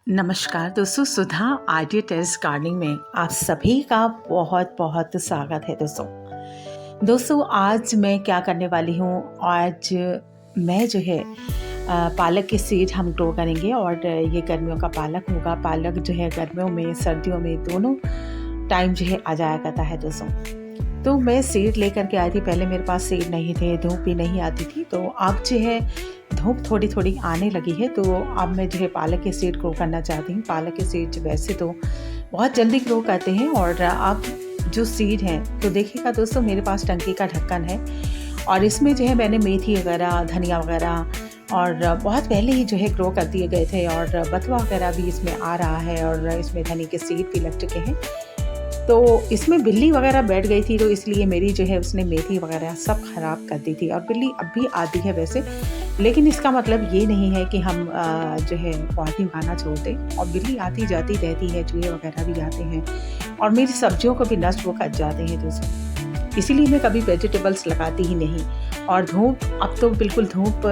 नमस्कार दोस्तों, सुधा idea terrace gardening में आप सभी का बहुत बहुत स्वागत है। दोस्तों आज मैं क्या करने वाली हूँ, आज मैं जो है पालक के सीड हम ग्रो करेंगे और ये गर्मियों का पालक होगा। पालक जो है गर्मियों में सर्दियों में दोनों टाइम जो है आ जाया करता है दोस्तों। तो मैं सीड लेकर के आई थी। पहले मेरे पास सीड नहीं थे, धूप भी नहीं आती थी, तो अब जो है धूप थोड़ी थोड़ी आने लगी है। तो अब मैं जो है पालक के सीड ग्रो करना चाहती हूँ। पालक के सीड वैसे तो बहुत जल्दी ग्रो करते हैं और अब जो सीड हैं तो देखिएगा दोस्तों, मेरे पास टंकी का ढक्कन है और इसमें जो है मैंने मेथी वगैरह, धनिया वगैरह और बहुत पहले ही जो है ग्रो कर दिए गए थे और बथुआ वगैरह भी इसमें आ रहा है और इसमें धनिया के सीड भी लग चुके हैं। तो इसमें बिल्ली वगैरह बैठ गई थी, तो इसलिए मेरी जो है उसने मेथी वगैरह सब ख़राब कर दी थी। और बिल्ली अब भी आती है वैसे, लेकिन इसका मतलब ये नहीं है कि हम जो है पौधे उगाना छोड़ दें। और बिल्ली आती जाती रहती है, चूहे वगैरह भी आते हैं और मेरी सब्जियों को भी नष्ट वो कर जाते हैं दोस्तों। इसीलिए मैं कभी वेजिटेबल्स लगाती ही नहीं। और धूप, अब तो बिल्कुल धूप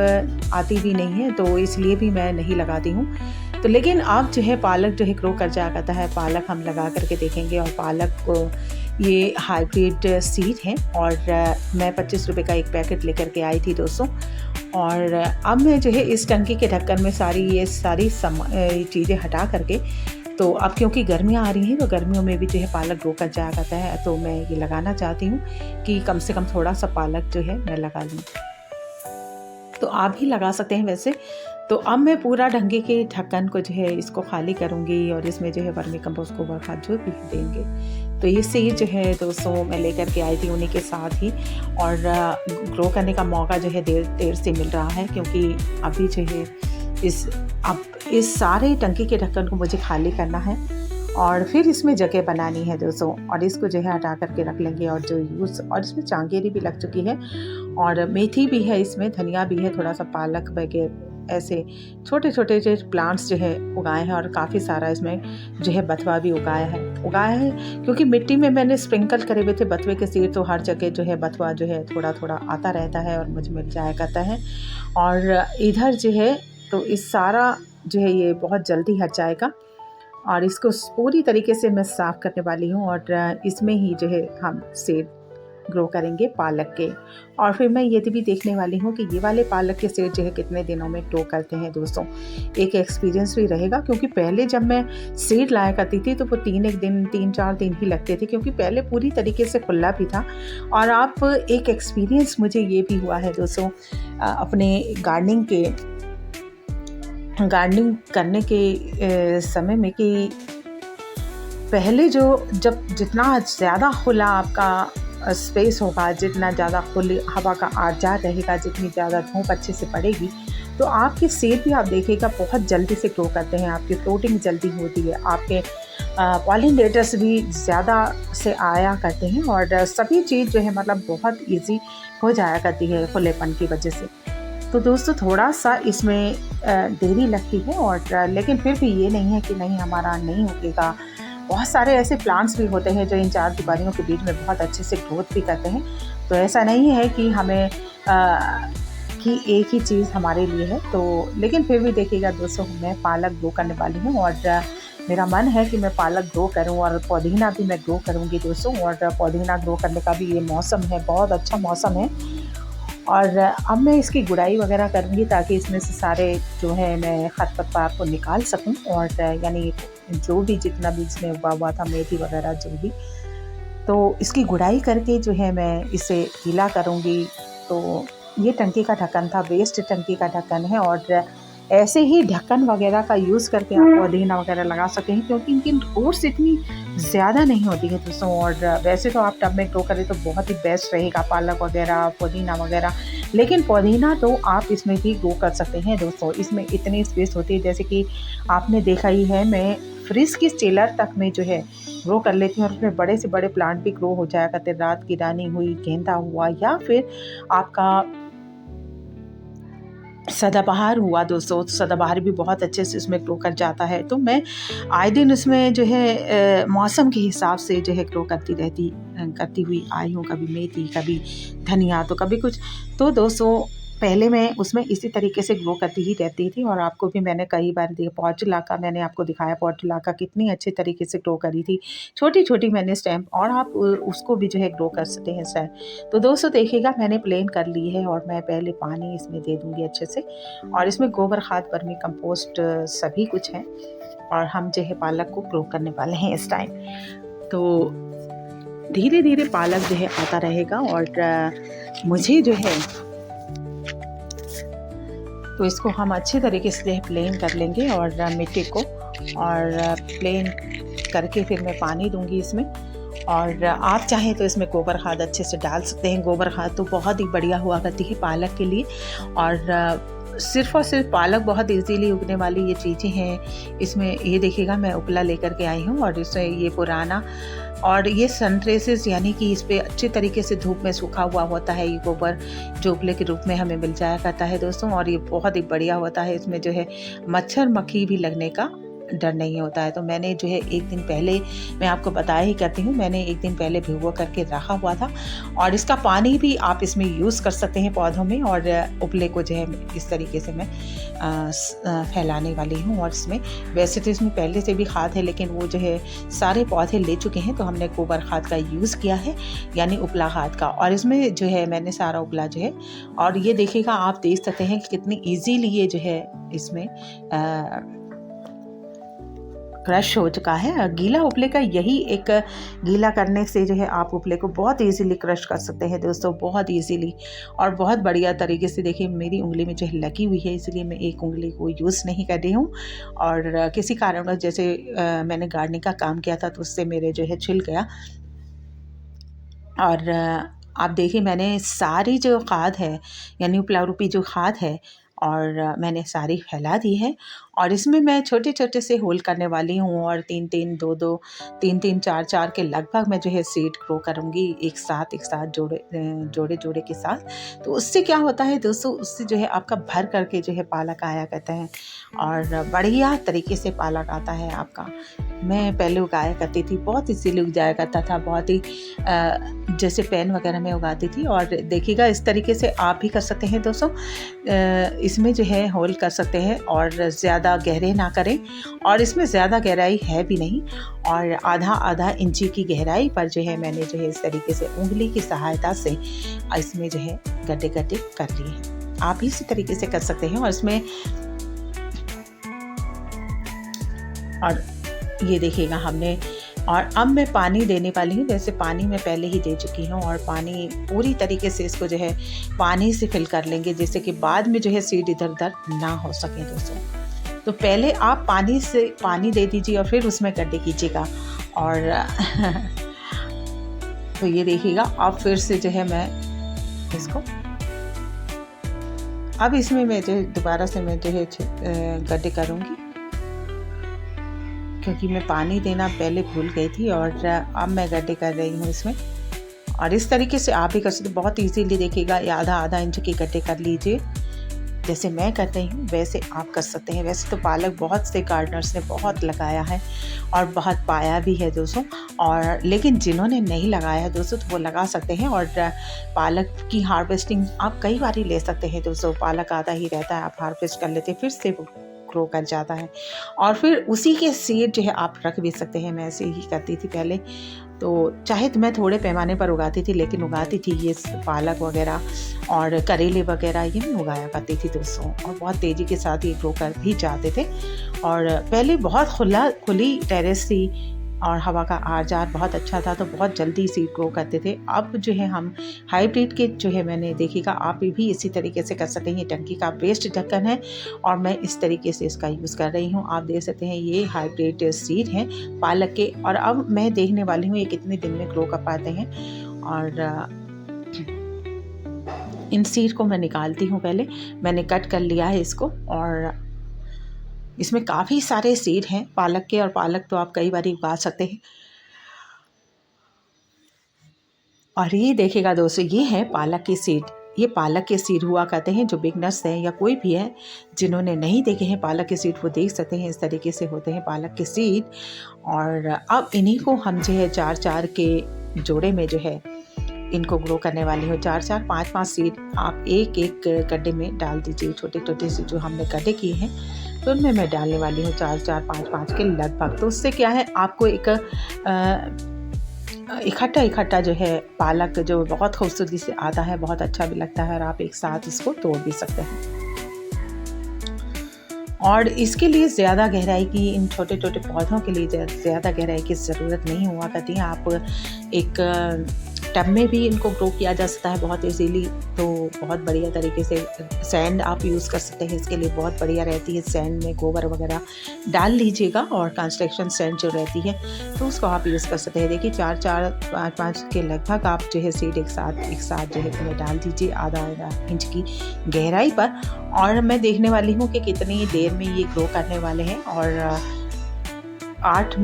आती भी नहीं है, तो इसलिए भी मैं नहीं लगाती हूँ। तो लेकिन अब जो है पालक जो है ग्रो कर जाया करता है। पालक हम लगा करके देखेंगे। और पालक को ये हाइब्रिड सीड है और मैं 25 रुपये का एक पैकेट लेकर के आई थी दोस्तों। और अब मैं जो है इस टंकी के ढक्कन में सारी चीज़ें हटा करके, तो अब क्योंकि गर्मियाँ आ रही हैं तो गर्मियों में भी जो है पालक ग्रो कर जाया करता है, तो मैं ये लगाना चाहती हूँ कि कम से कम थोड़ा सा पालक जो है मैं लगा लूँ। तो आप भी लगा सकते हैं वैसे। तो अब मैं पूरा ढंगे के ढक्कन को जो है इसको खाली करूँगी और इसमें जो है वर्मी कंपोस्ट गोबर खाद जो भी देंगे। तो ये सीड जो है दोस्तों मैं लेकर के आई थी उन्हीं के साथ ही। और ग्रो करने का मौका जो है देर से मिल रहा है, क्योंकि अभी जो है इस सारे टंकी के ढक्कन को मुझे खाली करना है और फिर इसमें जगह बनानी है दोस्तों। और इसको जो है हटा करके रख लेंगे। और और इसमें चांगेरी भी लग चुकी है और मेथी भी है, इसमें धनिया भी है, थोड़ा सा पालक वगैरह, ऐसे छोटे छोटे जो प्लांट्स जो है उगाए हैं। और काफ़ी सारा इसमें जो है बथुआ भी उगाया है क्योंकि मिट्टी में मैंने स्प्रिंकल करे हुए थे बथुए के सीड, तो हर जगह जो है बथुआ जो है थोड़ा थोड़ा आता रहता है और मुझे मिल जाया करता है। और इधर जो है तो इस सारा जो है ये बहुत जल्दी हट जाएगा और इसको पूरी तरीके से मैं साफ़ करने वाली हूँ। और इसमें ही जो है हम सीड ग्रो करेंगे पालक के। और फिर मैं ये भी देखने वाली हूँ कि ये वाले पालक के सीड जो है कितने दिनों में ग्रो करते हैं दोस्तों। एक एक्सपीरियंस भी रहेगा, क्योंकि पहले जब मैं सीड लाया करती थी तो वो 3-4 दिन ही लगते थे, क्योंकि पहले पूरी तरीके से खुला भी था। और आप एक एक्सपीरियंस मुझे ये भी हुआ है दोस्तों अपने गार्डनिंग करने के समय में, कि पहले जब जितना ज़्यादा खुला आपका स्पेस होगा, जितना ज़्यादा खुली हवा का आजार रहेगा, जितनी ज़्यादा धूप अच्छे से पड़ेगी, तो आपके सीड भी आप देखिएगा बहुत जल्दी से ग्रो करते हैं। आपकी फ्लोटिंग जल्दी होती है, आपके पॉलिनेटर्स भी ज़्यादा से आया करते हैं और सभी चीज़ जो है मतलब बहुत ईजी हो जाया करती है खुलेपन की वजह से। तो दोस्तों थोड़ा सा इसमें देरी लगती है, और लेकिन फिर भी ये नहीं है कि नहीं हमारा नहीं उगेगा। बहुत सारे ऐसे प्लांट्स भी होते हैं जो इन चार दीवारियों के बीच में बहुत अच्छे से ग्रोथ भी करते हैं। तो ऐसा नहीं है कि हमें कि एक ही चीज़ हमारे लिए है। तो लेकिन फिर भी देखिएगा दोस्तों, मैं पालक ग्रो करने वाली हूँ और मेरा मन है कि मैं पालक ग्रो करूँ और पुदीना भी मैं ग्रो करूँगी दोस्तों। और पुदीना ग्रो करने का भी ये मौसम है, बहुत अच्छा मौसम है। और अब मैं इसकी गुड़ाई वगैरह करूँगी ताकि इसमें से सारे जो है मैं खरपतवार को निकाल सकूँ। और यानी जो भी जितना भी इसमें उगा हुआ था, मेथी वगैरह जो भी, तो इसकी गुड़ाई करके जो है मैं इसे गीला करूँगी। तो ये टंकी का ढक्कन था, वेस्ट टंकी का ढक्कन है। और ऐसे ही ढक्कन वगैरह का यूज़ करके आप पुदीना वगैरह लगा सकते हैं, क्योंकि इनकी रूट्स इतनी ज़्यादा नहीं होती है दोस्तों। और वैसे तो आप टब में ग्रो करें तो बहुत ही बेस्ट रहेगा पालक वगैरह, पुदीना वगैरह। लेकिन पुदीना तो आप इसमें भी ग्रो कर सकते हैं दोस्तों। इसमें इतनी स्पेस होती है, जैसे कि आपने देखा ही है, मैं फ्रिज की चिलर तक में जो है ग्रो कर लेती हूँ और उसमें बड़े से बड़े प्लांट भी ग्रो हो जाया करते। रात की रानी हुई, गेंदा हुआ, या फिर आपका सदाबहार हुआ दोस्तों। सदाबहार भी बहुत अच्छे से उसमें ग्रो कर जाता है। तो मैं आए दिन उसमें जो है मौसम के हिसाब से जो है ग्रो करती हुई आई हूँ। कभी मेथी, कभी धनिया, तो कभी कुछ। तो दोस्तों पहले मैं उसमें इसी तरीके से ग्रो करती ही रहती थी और आपको भी मैंने कई बार पॉर्चुला मैंने आपको दिखाया, पॉर्चुला कितनी अच्छे तरीके से ग्रो करी थी, छोटी छोटी मैंने स्टेम, और आप उसको भी जो है ग्रो कर सकते हैं स्टेम। तो दोस्तों देखिएगा मैंने प्लेन कर ली है और मैं पहले पानी इसमें दे दूँगी अच्छे से, और इसमें गोबर खाद, वर्मी कंपोस्ट सभी कुछ है, और हम जो है पालक को ग्रो करने वाले हैं इस टाइम। तो धीरे धीरे पालक जो है आता रहेगा, और मुझे जो है तो इसको हम अच्छे तरीके से प्लेन कर लेंगे और मिट्टी को, और प्लेन करके फिर मैं पानी दूंगी इसमें। और आप चाहें तो इसमें गोबर खाद अच्छे से डाल सकते हैं। गोबर खाद तो बहुत ही बढ़िया हुआ करती है पालक के लिए, और सिर्फ़ और सिर्फ पालक बहुत इजीली उगने वाली ये चीज़ें हैं। इसमें ये देखिएगा मैं उपला लेकर के आई हूँ, और इसमें ये पुराना, और ये सन रेसेस यानी कि इस पर अच्छे तरीके से धूप में सूखा हुआ होता है ये गोबर, जो उपले के रूप में हमें मिल जाया करता है दोस्तों। और ये बहुत ही बढ़िया होता है, इसमें जो है मच्छर मक्खी भी लगने का डर नहीं होता है। तो मैंने जो है एक दिन पहले, मैं आपको बताया ही करती हूँ, मैंने एक दिन पहले भिगो करके रखा हुआ था, और इसका पानी भी आप इसमें यूज़ कर सकते हैं पौधों में। और उपले को जो है इस तरीके से मैं फैलाने वाली हूँ। और इसमें वैसे तो इसमें पहले से भी खाद है, लेकिन वो जो है सारे पौधे ले चुके हैं, तो हमने गोबर खाद का यूज़ किया है, यानी उपला खाद का। और इसमें जो है मैंने सारा उपला जो है, और ये देखिएगा आप देख सकते हैं कि कितनी ईजीली ये जो है इसमें क्रश हो चुका है। गीला उपले का यही एक, गीला करने से जो है आप उपले को बहुत इजीली क्रश कर सकते हैं दोस्तों, बहुत इजीली और बहुत बढ़िया तरीके से। देखिए मेरी उंगली में जो है लगी हुई है, इसलिए मैं एक उंगली को यूज़ नहीं कर रही हूँ। और किसी कारणवश जैसे मैंने गार्डनिंग का काम किया था, तो उससे मेरे जो है छिल गया। और आप देखिए मैंने सारी जो खाद है, यानी उपला रूपी जो खाद है, और मैंने सारी फैला दी है। और इसमें मैं छोटे छोटे से होल करने वाली हूँ, और 3-3, 2-2, 3-3, 4-4 के लगभग मैं जो है सीड ग्रो करूँगी एक साथ जोड़े जोड़े के साथ। तो उससे क्या होता है दोस्तों, उससे जो है आपका भर करके जो है पालक आया करता है, और बढ़िया तरीके से पालक आता है आपका। मैं पहले उगाया करती थी, बहुत इसीलिए उग जाया करता था, बहुत ही जैसे पेन वगैरह में उगाती थी। और देखिएगा इस तरीके से आप भी कर सकते हैं दोस्तों। इसमें जो है होल कर सकते हैं, और ज़्यादा गहरे ना करें, और इसमें ज़्यादा गहराई है भी नहीं, और आधा इंची की गहराई पर जो है मैंने जो है इस तरीके से उंगली की सहायता से इसमें जो है गड्ढे गड्ढे कर लिए हैं। आप इसी तरीके से कर सकते हैं। और इसमें, और ये देखिएगा हमने, और अब मैं पानी देने वाली हूँ। वैसे पानी मैं पहले ही दे चुकी हूँ, और पानी पूरी तरीके से इसको जो है पानी से फिल कर लेंगे, जिससे कि बाद में जो है सीड इधर उधर ना हो सके दोस्तों। तो पहले आप पानी दे दीजिए, और फिर उसमें गड्ढे कीजिएगा। और तो ये देखिएगा अब फिर से जो है मैं इसको, अब इसमें मैं जो दोबारा से मैं जो है गड्ढे करूँगी, क्योंकि मैं पानी देना पहले भूल गई थी, और अब मैं गड्ढे कर रही हूँ इसमें। और इस तरीके से आप भी कर सकते, बहुत इजीली। देखिएगा आधा इंच के गड्ढे कर लीजिए, जैसे मैं कर रही हूँ वैसे आप कर सकते हैं। वैसे तो पालक बहुत से गार्डनर्स ने बहुत लगाया है, और बहुत पाया भी है दोस्तों। और लेकिन जिन्होंने नहीं लगाया है दोस्तों, तो वो लगा सकते हैं। और पालक की हार्वेस्टिंग आप कई बार ही ले सकते हैं दोस्तों। पालक आधा ही रहता है, आप हार्वेस्ट कर लेते हैं, फिर से वो ग्रो कर जाता है, और फिर उसी के सीड जो है आप रख भी सकते हैं। मैं ऐसे ही करती थी पहले, तो चाहे तो मैं थोड़े पैमाने पर उगाती थी, लेकिन उगाती थी ये पालक वगैरह और करेले वगैरह, ये मैं उगाया करती थी दोस्तों। और बहुत तेज़ी के साथ ये ग्रो कर भी जाते थे। और पहले बहुत खुली टेरेस थी, और हवा का आर-जार बहुत अच्छा था, तो बहुत जल्दी सीड ग्रो करते थे। अब जो है हम हाइब्रिड के जो है, मैंने देखिएगा आप भी इसी तरीके से कर सकते हैं। ये टंकी का वेस्ट ढक्कन है, और मैं इस तरीके से इसका यूज़ कर रही हूँ। आप देख सकते हैं ये हाइब्रिड सीड हैं पालक के। और अब मैं देखने वाली हूँ ये कितने दिन में ग्रो कर पाते हैं। और इन सीड को मैं निकालती हूँ। पहले मैंने कट कर लिया है इसको, और इसमें काफ़ी सारे सीड हैं पालक के, और पालक तो आप कई बार उगा सकते हैं। और ये देखिएगा दोस्तों, ये है पालक के सीड। ये पालक के सीड हुआ करते हैं। जो बिगनर्स हैं या कोई भी है जिन्होंने नहीं देखे हैं पालक के सीड, वो देख सकते हैं। इस तरीके से होते हैं पालक के सीड। और अब इन्हीं को हम जो है 4-4 के जोड़े में जो है इनको ग्रो करने वाली हूँ। 4-4, 5-5 सीड आप एक एक गड्ढे में डाल दीजिए। छोटे छोटे से जो हमने गड्ढे किए हैं तो उनमें मैं डालने वाली हूँ 4-4, 5-5 के लगभग। तो उससे क्या है, आपको एक इकट्ठा जो है पालक जो बहुत खूबसूरती से आता है, बहुत अच्छा भी लगता है और आप एक साथ इसको तोड़ भी सकते हैं। और इसके लिए ज़्यादा गहराई की, इन छोटे छोटे पौधों के लिए ज़्यादा गहराई की ज़रूरत नहीं हुआ करती है। आप एक टब में भी इनको ग्रो किया जा सकता है बहुत इजीली। तो बहुत बढ़िया तरीके से सैंड आप यूज़ कर सकते हैं, इसके लिए बहुत बढ़िया रहती है। सैंड में गोबर वगैरह डाल लीजिएगा और कंस्ट्रक्शन सैंड जो रहती है तो उसको आप यूज़ कर सकते हैं। देखिए 4-4, 5-5 के लगभग आप जो है सीड एक साथ जो है इसमें डाल दीजिए, आधा इंच की गहराई पर। और मैं देखने वाली हूँ कि कितनी देर में ये ग्रो करने वाले हैं। और 8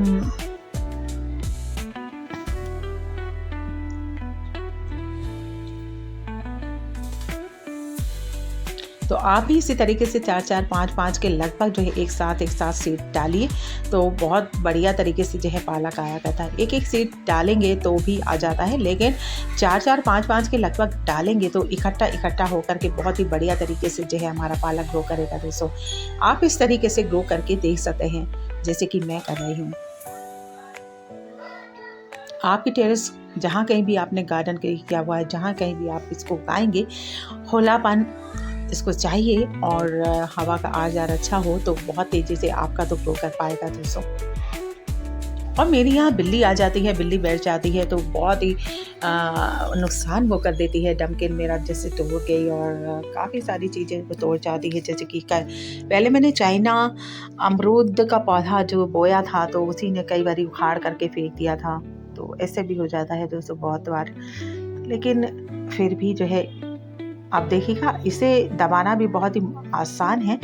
तो आप भी इसी तरीके से 4-4, 5-5 के लगभग जो है एक साथ सीड डालिए तो बहुत बढ़िया तरीके से जो है पालक आया करता है। एक सीड डालेंगे तो भी आ जाता है, लेकिन 4-4, 5-5 के लगभग डालेंगे तो इकट्ठा होकर के बहुत ही बढ़िया तरीके से जो है हमारा पालक ग्रो करेगा। दोस्तों आप इस तरीके से ग्रो करके देख सकते हैं जैसे कि मैं कर रही हूँ। आपकी टेरेस जहाँ कहीं भी आपने गार्डन किया हुआ है, जहाँ कहीं भी आप इसको उगाएंगे, खुलापन इसको चाहिए और हवा का आ जार अच्छा हो तो बहुत तेज़ी से आपका तो ग्रो कर पाएगा दोस्तों। और मेरे यहाँ बिल्ली आ जाती है, बिल्ली बैठ जाती है तो बहुत ही नुकसान वो कर देती है। डमकिन मेरा जैसे तोड़ गई और काफ़ी सारी चीज़ें वो तोड़ जाती है। जैसे कि पहले मैंने चाइना अमरूद का पौधा जो बोया था तो उसी ने कई बार उखाड़ करके फेंक दिया था। तो ऐसे भी हो जाता है दोस्तों बहुत बार, लेकिन फिर भी जो है आप देखिएगा इसे दबाना भी बहुत ही आसान है।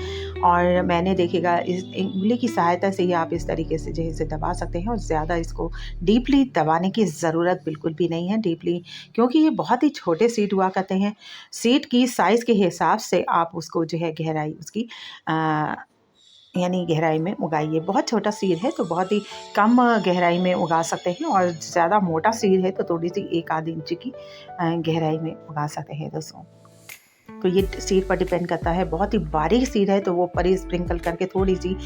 और मैंने देखिएगा इस उंगली की सहायता से ही आप इस तरीके से जो है इसे दबा सकते हैं और ज़्यादा इसको डीपली दबाने की ज़रूरत बिल्कुल भी नहीं है डीपली, क्योंकि ये बहुत ही छोटे सीड हुआ करते हैं। सीड की साइज़ के हिसाब से आप उसको जो है गहराई उसकी यानी गहराई में उगाइए। बहुत छोटा सीड है तो बहुत ही कम गहराई में उगा सकते हैं और ज़्यादा मोटा सीड है तो थोड़ी सी 1-आध इंच की गहराई में उगा सकते हैं दोस्तों। तो ये सीड पर डिपेंड करता है। बहुत ही बारीक सीड है तो वो पर ही स्प्रिंकल करके थोड़ी सी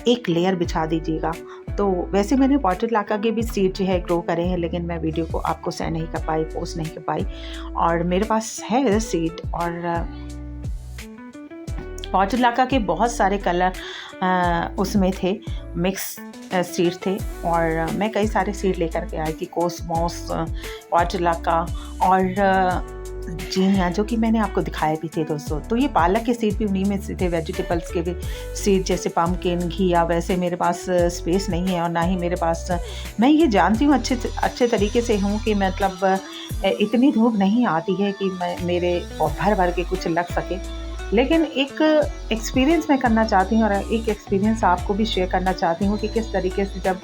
एक लेयर बिछा दीजिएगा। तो वैसे मैंने पॉटेड लाका के भी सीड जो है ग्रो करे हैं, लेकिन मैं वीडियो को आपको शेयर नहीं कर पाई, पोस्ट नहीं कर पाई। और मेरे पास है सीड और पॉटेड लाका के बहुत सारे कलर उसमें थे, मिक्स सीड थे और मैं कई सारे सीड लेकर के आई थी। कोसमोस, पॉटेड लाका और जीनिया जो कि मैंने आपको दिखाए भी थे दोस्तों। तो ये पालक के सीड भी उन्हीं में से थे। वेजिटेबल्स के भी सीड जैसे पम्पकिन, घिया, वैसे मेरे पास स्पेस नहीं है और ना ही मेरे पास, मैं ये जानती हूँ अच्छे तरीके से हूँ कि मतलब इतनी धूप नहीं आती है कि मेरे भर के कुछ लग सके। लेकिन एक एक्सपीरियंस मैं करना चाहती हूँ और एक एक्सपीरियंस आपको भी शेयर करना चाहती हूँ कि किस तरीके से जब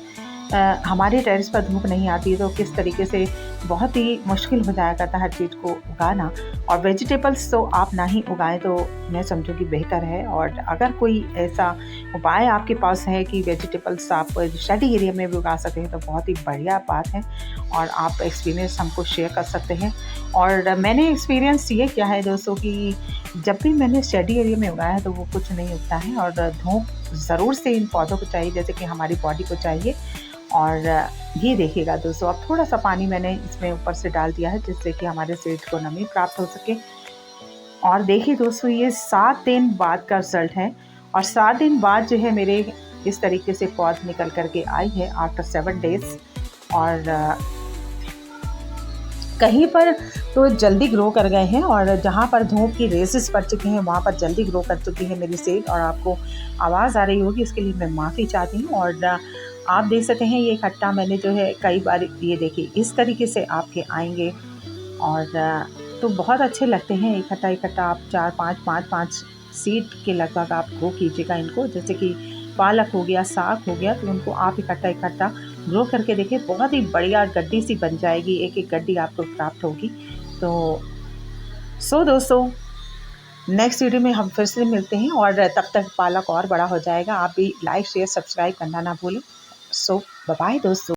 हमारे टेरेस पर धूप नहीं आती है तो किस तरीके से बहुत ही मुश्किल हो जाया करता है हर चीज़ को उगाना। और वेजिटेबल्स तो आप ना ही उगाएं तो मैं समझूँगी बेहतर है। और अगर कोई ऐसा उपाय आपके पास है कि वेजिटेबल्स आप शेडी एरिया में भी उगा सकते हैं तो बहुत ही बढ़िया बात है और आप एक्सपीरियंस हमको शेयर कर सकते हैं। और मैंने एक्सपीरियंस ये किया है दोस्तों कि जब भी मैंने शेडी एरिया में उगाया है तो वो कुछ नहीं उगता है और धूप ज़रूर से इन पौधों को चाहिए जैसे कि हमारी बॉडी को चाहिए। और ये देखिएगा दोस्तों, अब थोड़ा सा पानी मैंने इसमें ऊपर से डाल दिया है जिससे कि हमारे सीड को नमी प्राप्त हो सके। और देखिए दोस्तों, ये 7 दिन बाद का रिज़ल्ट है और 7 दिन बाद जो है मेरे इस तरीके से पौध निकल करके आई है आफ्टर 7 डेज़। और कहीं पर तो जल्दी ग्रो कर गए हैं और जहाँ पर धूप की रेसेस पड़ चुकी हैं वहाँ पर जल्दी ग्रो कर चुकी है मेरी सीड। और आपको आवाज़ आ रही होगी, इसके लिए मैं माफ़ी चाहती हूँ। और आप देख सकते हैं ये इकट्ठा मैंने जो है कई बार, ये देखिए इस तरीके से आपके आएंगे और तो बहुत अच्छे लगते हैं। इकट्ठा आप 4-5 सीड के लगभग आप ग्रो कीजिएगा इनको। जैसे कि पालक हो गया, साग हो गया, तो उनको आप इकट्ठा ग्रो करके देखिए, बहुत ही बढ़िया गड्डी सी बन जाएगी, एक गड्डी आपको प्राप्त होगी। तो दोस्तों, नेक्स्ट वीडियो में हम फिर से मिलते हैं और तब तक पालक और बड़ा हो जाएगा। आप भी लाइक, शेयर, सब्सक्राइब करना ना भूलें। सो बाय बाय दोस्तों।